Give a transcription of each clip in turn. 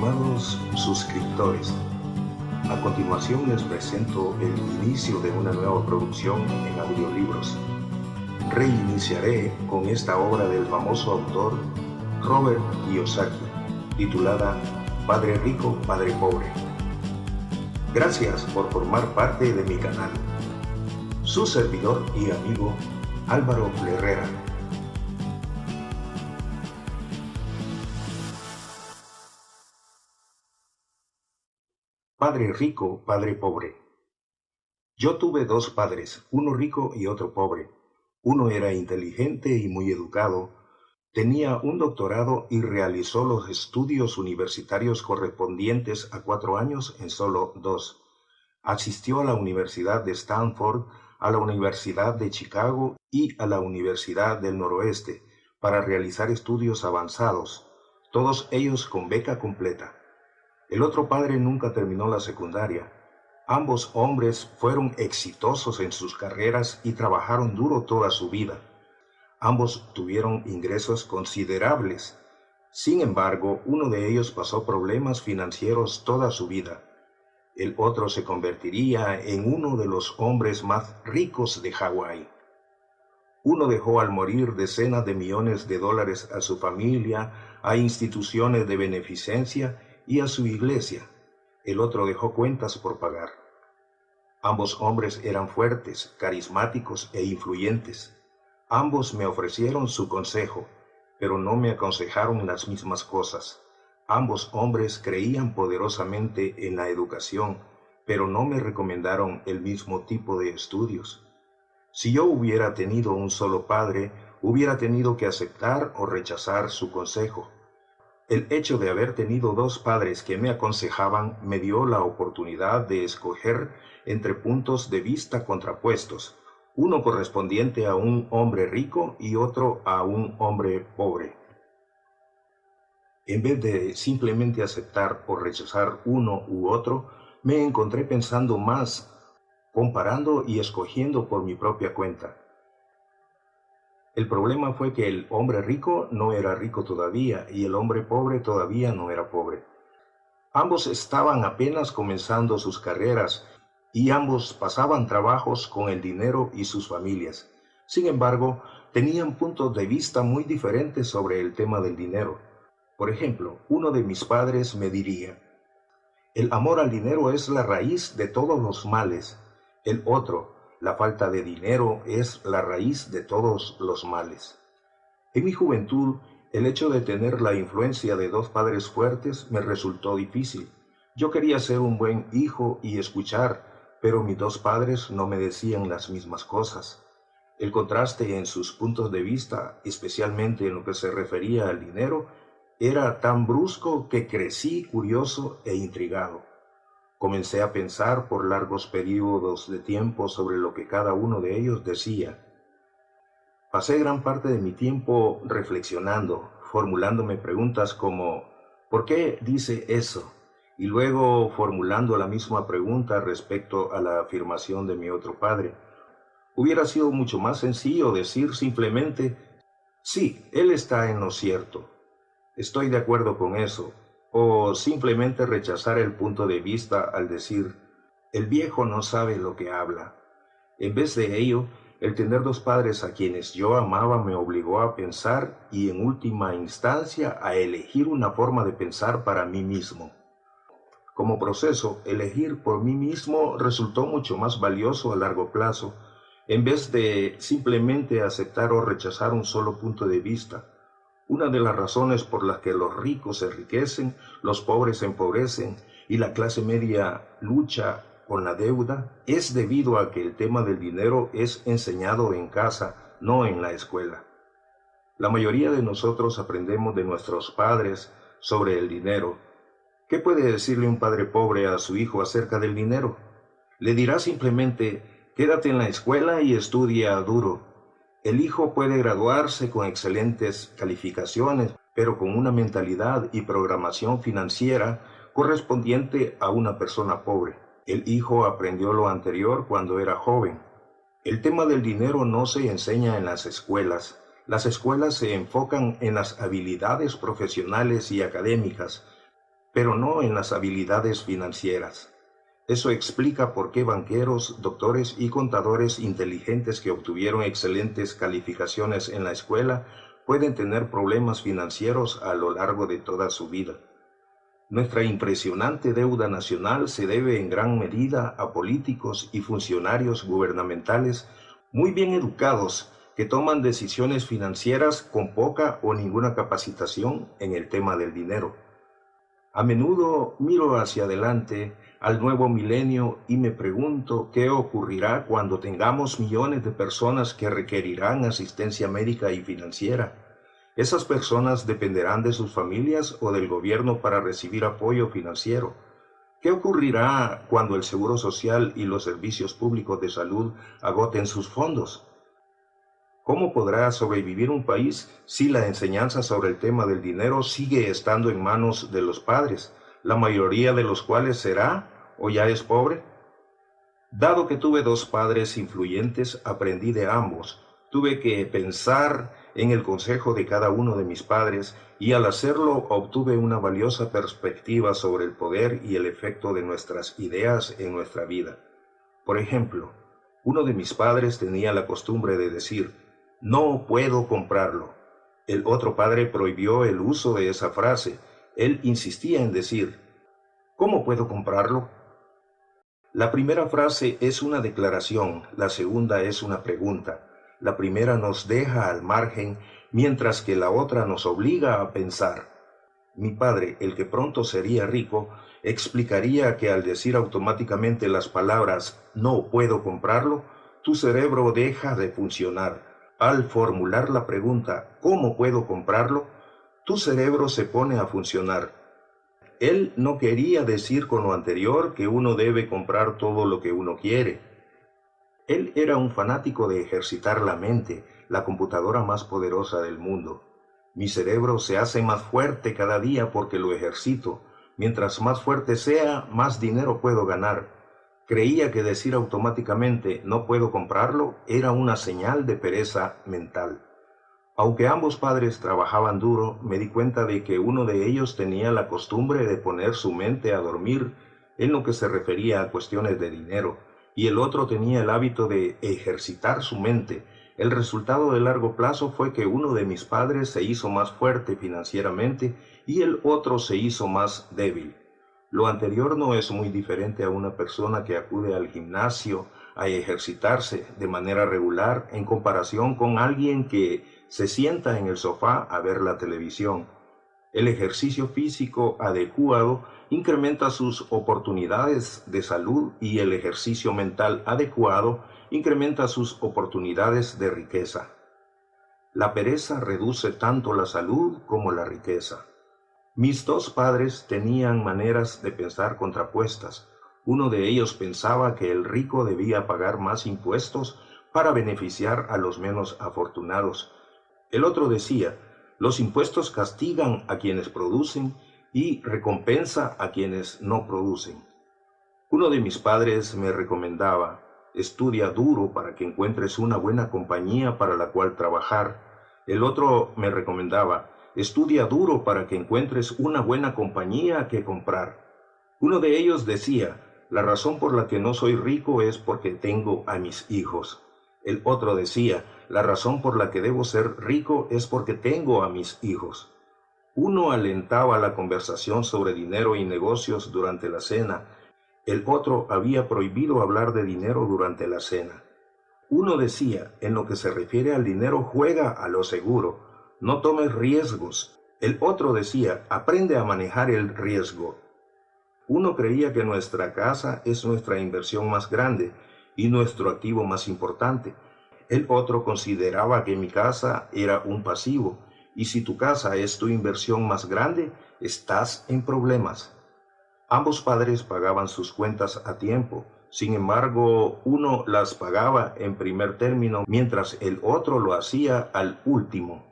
Estimados suscriptores, a continuación les presento el inicio de una nueva producción en audiolibros. Reiniciaré con esta obra del famoso autor Robert Kiyosaki, titulada Padre Rico, Padre Pobre. Gracias por formar parte de mi canal. Su servidor y amigo Álvaro Herrera. Padre rico, padre pobre. Yo tuve dos padres, uno rico y otro pobre. Uno era inteligente y muy educado, tenía un doctorado y realizó los estudios universitarios correspondientes a 4 años en solo 2. Asistió a la Universidad de Stanford, a la Universidad de Chicago y a la Universidad del Noroeste para realizar estudios avanzados, todos ellos con beca completa. El otro padre nunca terminó la secundaria. Ambos hombres fueron exitosos en sus carreras y trabajaron duro toda su vida. Ambos tuvieron ingresos considerables. Sin embargo, uno de ellos pasó problemas financieros toda su vida. El otro se convertiría en uno de los hombres más ricos de Hawái. Uno dejó al morir decenas de millones de dólares a su familia, a instituciones de beneficencia y a su iglesia. El otro dejó cuentas por pagar. Ambos hombres eran fuertes, carismáticos e influyentes. Ambos me ofrecieron su consejo, pero no me aconsejaron las mismas cosas. Ambos hombres creían poderosamente en la educación, pero no me recomendaron el mismo tipo de estudios. Si yo hubiera tenido un solo padre, hubiera tenido que aceptar o rechazar su consejo. El hecho de haber tenido dos padres que me aconsejaban me dio la oportunidad de escoger entre puntos de vista contrapuestos, uno correspondiente a un hombre rico y otro a un hombre pobre. En vez de simplemente aceptar o rechazar uno u otro, me encontré pensando más, comparando y escogiendo por mi propia cuenta. El problema fue que el hombre rico no era rico todavía y el hombre pobre todavía no era pobre. Ambos estaban apenas comenzando sus carreras y ambos pasaban trabajos con el dinero y sus familias. Sin embargo, tenían puntos de vista muy diferentes sobre el tema del dinero. Por ejemplo, uno de mis padres me diría: el amor al dinero es la raíz de todos los males. El otro: la falta de dinero es la raíz de todos los males. En mi juventud, el hecho de tener la influencia de dos padres fuertes me resultó difícil. Yo quería ser un buen hijo y escuchar, pero mis dos padres no me decían las mismas cosas. El contraste en sus puntos de vista, especialmente en lo que se refería al dinero, era tan brusco que crecí curioso e intrigado. Comencé a pensar por largos periodos de tiempo sobre lo que cada uno de ellos decía. Pasé gran parte de mi tiempo reflexionando, formulándome preguntas como ¿por qué dice eso? Y luego formulando la misma pregunta respecto a la afirmación de mi otro padre. Hubiera sido mucho más sencillo decir simplemente: sí, él está en lo cierto. Estoy de acuerdo con eso. O simplemente rechazar el punto de vista al decir: el viejo no sabe lo que habla. En vez de ello, el tener dos padres a quienes yo amaba me obligó a pensar y en última instancia a elegir una forma de pensar para mí mismo. Como proceso, elegir por mí mismo resultó mucho más valioso a largo plazo, en vez de simplemente aceptar o rechazar un solo punto de vista. Una de las razones por las que los ricos se enriquecen, los pobres se empobrecen y la clase media lucha con la deuda es debido a que el tema del dinero es enseñado en casa, no en la escuela. La mayoría de nosotros aprendemos de nuestros padres sobre el dinero. ¿Qué puede decirle un padre pobre a su hijo acerca del dinero? Le dirá simplemente: quédate en la escuela y estudia duro. El hijo puede graduarse con excelentes calificaciones, pero con una mentalidad y programación financiera correspondiente a una persona pobre. El hijo aprendió lo anterior cuando era joven. El tema del dinero no se enseña en las escuelas. Las escuelas se enfocan en las habilidades profesionales y académicas, pero no en las habilidades financieras. Eso explica por qué banqueros, doctores y contadores inteligentes que obtuvieron excelentes calificaciones en la escuela pueden tener problemas financieros a lo largo de toda su vida. Nuestra impresionante deuda nacional se debe en gran medida a políticos y funcionarios gubernamentales muy bien educados que toman decisiones financieras con poca o ninguna capacitación en el tema del dinero. A menudo miro hacia adelante al nuevo milenio y me pregunto qué ocurrirá cuando tengamos millones de personas que requerirán asistencia médica y financiera. Esas personas dependerán de sus familias o del gobierno para recibir apoyo financiero. ¿Qué ocurrirá cuando el Seguro Social y los servicios públicos de salud agoten sus fondos? ¿Cómo podrá sobrevivir un país si la enseñanza sobre el tema del dinero sigue estando en manos de los padres, la mayoría de los cuales será o ya es pobre? Dado que tuve dos padres influyentes, aprendí de ambos. Tuve que pensar en el consejo de cada uno de mis padres y al hacerlo obtuve una valiosa perspectiva sobre el poder y el efecto de nuestras ideas en nuestra vida. Por ejemplo, uno de mis padres tenía la costumbre de decir, "No puedo comprarlo". El otro padre prohibió el uso de esa frase. Él insistía en decir, "¿Cómo puedo comprarlo?". La primera frase es una declaración, la segunda es una pregunta. La primera nos deja al margen, mientras que la otra nos obliga a pensar. Mi padre, el que pronto sería rico, explicaría que al decir automáticamente las palabras "no puedo comprarlo", tu cerebro deja de funcionar. Al formular la pregunta "¿cómo puedo comprarlo?", tu cerebro se pone a funcionar. Él no quería decir con lo anterior que uno debe comprar todo lo que uno quiere. Él era un fanático de ejercitar la mente, la computadora más poderosa del mundo. Mi cerebro se hace más fuerte cada día porque lo ejercito. Mientras más fuerte sea, más dinero puedo ganar. Creía que decir automáticamente "no puedo comprarlo" era una señal de pereza mental. Aunque ambos padres trabajaban duro, me di cuenta de que uno de ellos tenía la costumbre de poner su mente a dormir en lo que se refería a cuestiones de dinero, y el otro tenía el hábito de ejercitar su mente. El resultado de largo plazo fue que uno de mis padres se hizo más fuerte financieramente y el otro se hizo más débil. Lo anterior no es muy diferente a una persona que acude al gimnasio a ejercitarse de manera regular en comparación con alguien que se sienta en el sofá a ver la televisión. El ejercicio físico adecuado incrementa sus oportunidades de salud y el ejercicio mental adecuado incrementa sus oportunidades de riqueza. La pereza reduce tanto la salud como la riqueza. Mis dos padres tenían maneras de pensar contrapuestas. Uno de ellos pensaba que el rico debía pagar más impuestos para beneficiar a los menos afortunados. El otro decía, los impuestos castigan a quienes producen y recompensa a quienes no producen. Uno de mis padres me recomendaba, estudia duro para que encuentres una buena compañía para la cual trabajar. El otro me recomendaba, estudia duro para que encuentres una buena compañía que comprar. Uno de ellos decía, la razón por la que no soy rico es porque tengo a mis hijos. El otro decía, la razón por la que debo ser rico es porque tengo a mis hijos. Uno alentaba la conversación sobre dinero y negocios durante la cena. El otro había prohibido hablar de dinero durante la cena. Uno decía, en lo que se refiere al dinero, juega a lo seguro, no tomes riesgos. El otro decía, aprende a manejar el riesgo. Uno creía que nuestra casa es nuestra inversión más grande y nuestro activo más importante. El otro consideraba que mi casa era un pasivo, y si tu casa es tu inversión más grande, estás en problemas. Ambos padres pagaban sus cuentas a tiempo, sin embargo, uno las pagaba en primer término, mientras el otro lo hacía al último.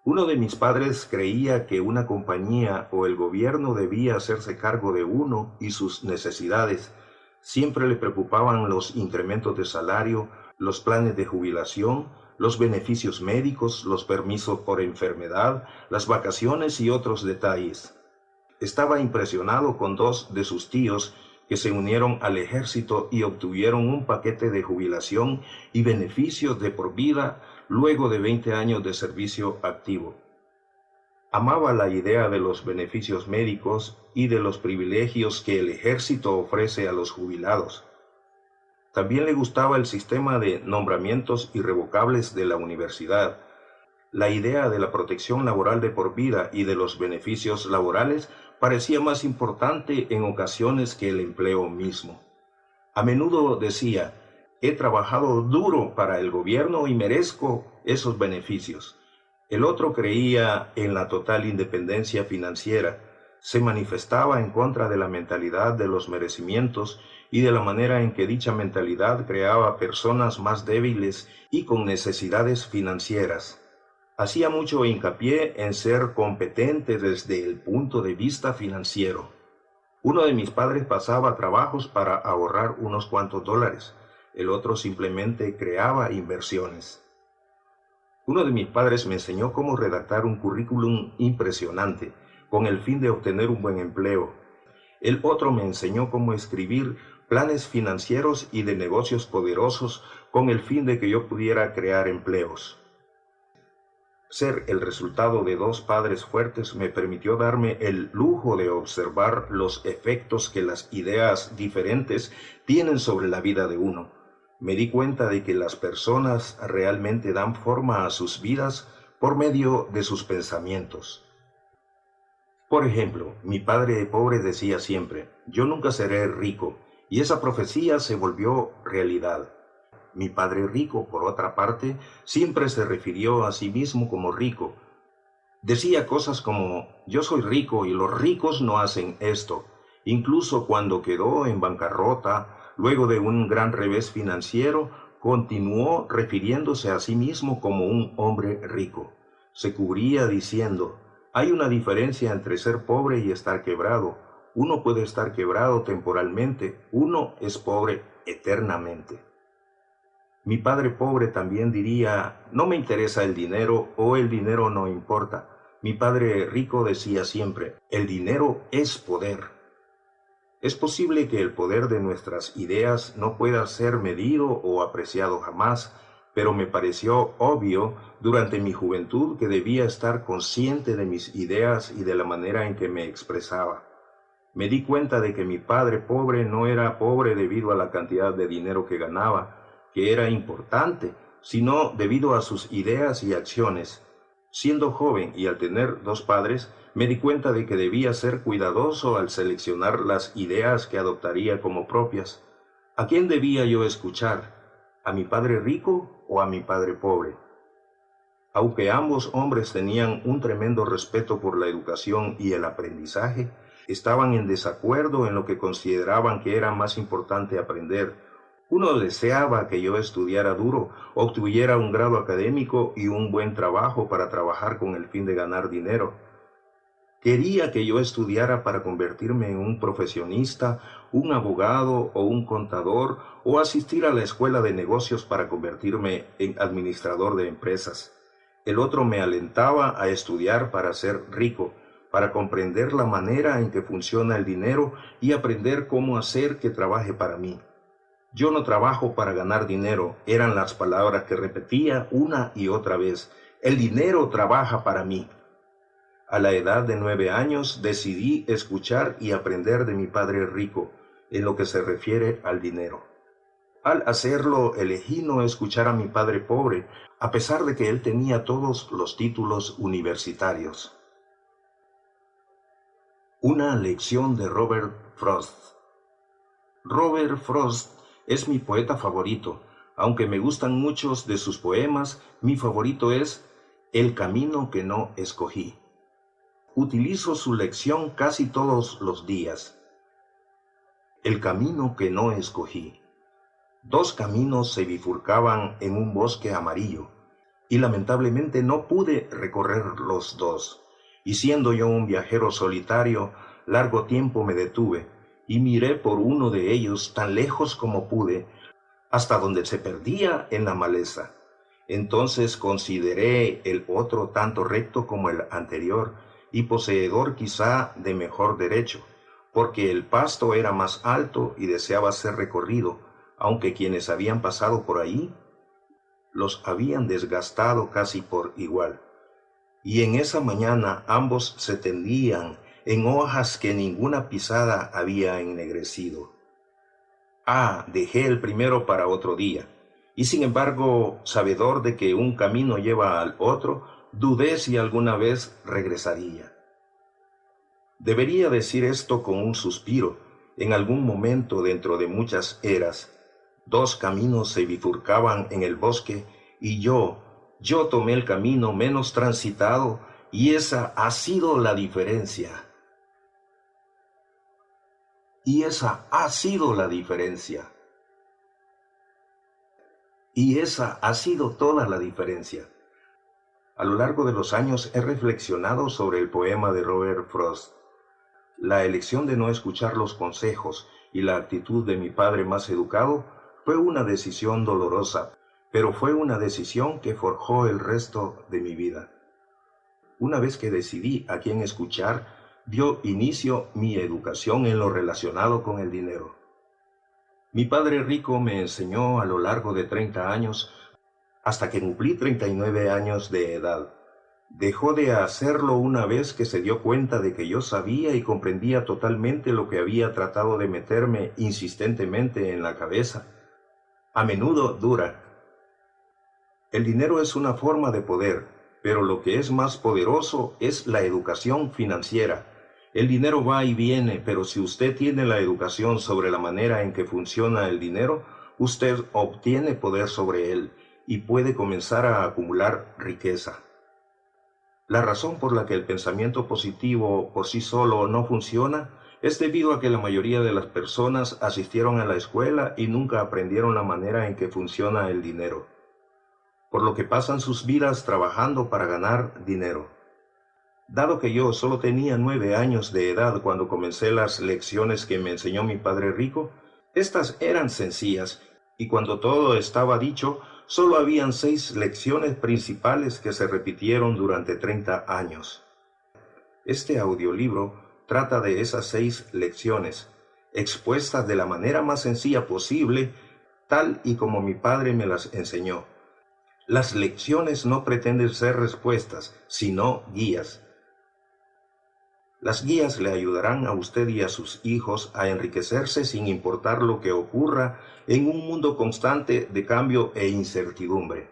Uno de mis padres creía que una compañía o el gobierno debía hacerse cargo de uno y sus necesidades. Siempre le preocupaban los incrementos de salario, los planes de jubilación, los beneficios médicos, los permisos por enfermedad, las vacaciones y otros detalles. Estaba impresionado con dos de sus tíos que se unieron al ejército y obtuvieron un paquete de jubilación y beneficios de por vida luego de 20 años de servicio activo. Amaba la idea de los beneficios médicos y de los privilegios que el ejército ofrece a los jubilados. También le gustaba el sistema de nombramientos irrevocables de la universidad. La idea de la protección laboral de por vida y de los beneficios laborales parecía más importante en ocasiones que el empleo mismo. A menudo decía, he trabajado duro para el gobierno y merezco esos beneficios. El otro creía en la total independencia financiera, se manifestaba en contra de la mentalidad de los merecimientos y de la manera en que dicha mentalidad creaba personas más débiles y con necesidades financieras. Hacía mucho hincapié en ser competente desde el punto de vista financiero. Uno de mis padres pasaba trabajos para ahorrar unos cuantos dólares, el otro simplemente creaba inversiones. Uno de mis padres me enseñó cómo redactar un currículum impresionante, con el fin de obtener un buen empleo. El otro me enseñó cómo escribir planes financieros y de negocios poderosos con el fin de que yo pudiera crear empleos. Ser el resultado de dos padres fuertes me permitió darme el lujo de observar los efectos que las ideas diferentes tienen sobre la vida de uno. Me di cuenta de que las personas realmente dan forma a sus vidas por medio de sus pensamientos. Por ejemplo, mi padre pobre decía siempre, yo nunca seré rico, y esa profecía se volvió realidad. Mi padre rico, por otra parte, siempre se refirió a sí mismo como rico. Decía cosas como, yo soy rico y los ricos no hacen esto. Incluso cuando quedó en bancarrota, luego de un gran revés financiero, continuó refiriéndose a sí mismo como un hombre rico. Se cubría diciendo, hay una diferencia entre ser pobre y estar quebrado. Uno puede estar quebrado temporalmente, uno es pobre eternamente. Mi padre pobre también diría, no me interesa el dinero o el dinero no importa. Mi padre rico decía siempre, el dinero es poder. Es posible que el poder de nuestras ideas no pueda ser medido o apreciado jamás, pero me pareció obvio durante mi juventud que debía estar consciente de mis ideas y de la manera en que me expresaba. Me di cuenta de que mi padre pobre no era pobre debido a la cantidad de dinero que ganaba, que era importante, sino debido a sus ideas y acciones. Siendo joven y al tener dos padres, me di cuenta de que debía ser cuidadoso al seleccionar las ideas que adoptaría como propias. ¿A quién debía yo escuchar? ¿A mi padre rico o a mi padre pobre? Aunque ambos hombres tenían un tremendo respeto por la educación y el aprendizaje, estaban en desacuerdo en lo que consideraban que era más importante aprender. Uno deseaba que yo estudiara duro, obtuviera un grado académico y un buen trabajo para trabajar con el fin de ganar dinero. Quería que yo estudiara para convertirme en un profesionista, un abogado o un contador, o asistir a la escuela de negocios para convertirme en administrador de empresas. El otro me alentaba a estudiar para ser rico, para comprender la manera en que funciona el dinero y aprender cómo hacer que trabaje para mí. Yo no trabajo para ganar dinero, eran las palabras que repetía una y otra vez. El dinero trabaja para mí. A la edad de 9 años decidí escuchar y aprender de mi padre rico en lo que se refiere al dinero. Al hacerlo, elegí no escuchar a mi padre pobre, a pesar de que él tenía todos los títulos universitarios. Una lección de Robert Frost. Robert Frost es mi poeta favorito. Aunque me gustan muchos de sus poemas, mi favorito es El camino que no escogí. Utilizo su lección casi todos los días. El camino que no escogí. Dos caminos se bifurcaban en un bosque amarillo, y lamentablemente no pude recorrer los dos. Y siendo yo un viajero solitario, largo tiempo me detuve, y miré por uno de ellos tan lejos como pude, hasta donde se perdía en la maleza. Entonces consideré el otro tanto recto como el anterior, y poseedor quizá de mejor derecho, porque el pasto era más alto y deseaba ser recorrido, aunque quienes habían pasado por ahí los habían desgastado casi por igual. Y en esa mañana ambos se tendían en hojas que ninguna pisada había ennegrecido. Dejé el primero para otro día, y sin embargo, sabedor de que un camino lleva al otro, dudé si alguna vez regresaría. Debería decir esto con un suspiro. En algún momento dentro de muchas eras, dos caminos se bifurcaban en el bosque y yo tomé el camino menos transitado y esa ha sido la diferencia. Y esa ha sido la diferencia. Y esa ha sido toda la diferencia. A lo largo de los años he reflexionado sobre el poema de Robert Frost. La elección de no escuchar los consejos y la actitud de mi padre más educado fue una decisión dolorosa, pero fue una decisión que forjó el resto de mi vida. Una vez que decidí a quién escuchar, dio inicio mi educación en lo relacionado con el dinero. Mi padre rico me enseñó a lo largo de 30 años, hasta que cumplí 39 años de edad. Dejó de hacerlo una vez que se dio cuenta de que yo sabía y comprendía totalmente lo que había tratado de meterme insistentemente en la cabeza, a menudo dura. El dinero es una forma de poder, pero lo que es más poderoso es la educación financiera. El dinero va y viene, pero si usted tiene la educación sobre la manera en que funciona el dinero, usted obtiene poder sobre él y puede comenzar a acumular riqueza. La razón por la que el pensamiento positivo por sí solo no funciona es debido a que la mayoría de las personas asistieron a la escuela y nunca aprendieron la manera en que funciona el dinero, por lo que pasan sus vidas trabajando para ganar dinero. Dado que yo solo tenía 9 años de edad cuando comencé las lecciones que me enseñó mi padre rico, estas eran sencillas, y cuando todo estaba dicho, solo habían 6 lecciones principales que se repitieron durante 30 años. Este audiolibro trata de esas 6 lecciones, expuestas de la manera más sencilla posible, tal y como mi padre me las enseñó. Las lecciones no pretenden ser respuestas, sino guías. Las guías le ayudarán a usted y a sus hijos a enriquecerse sin importar lo que ocurra en un mundo constante de cambio e incertidumbre.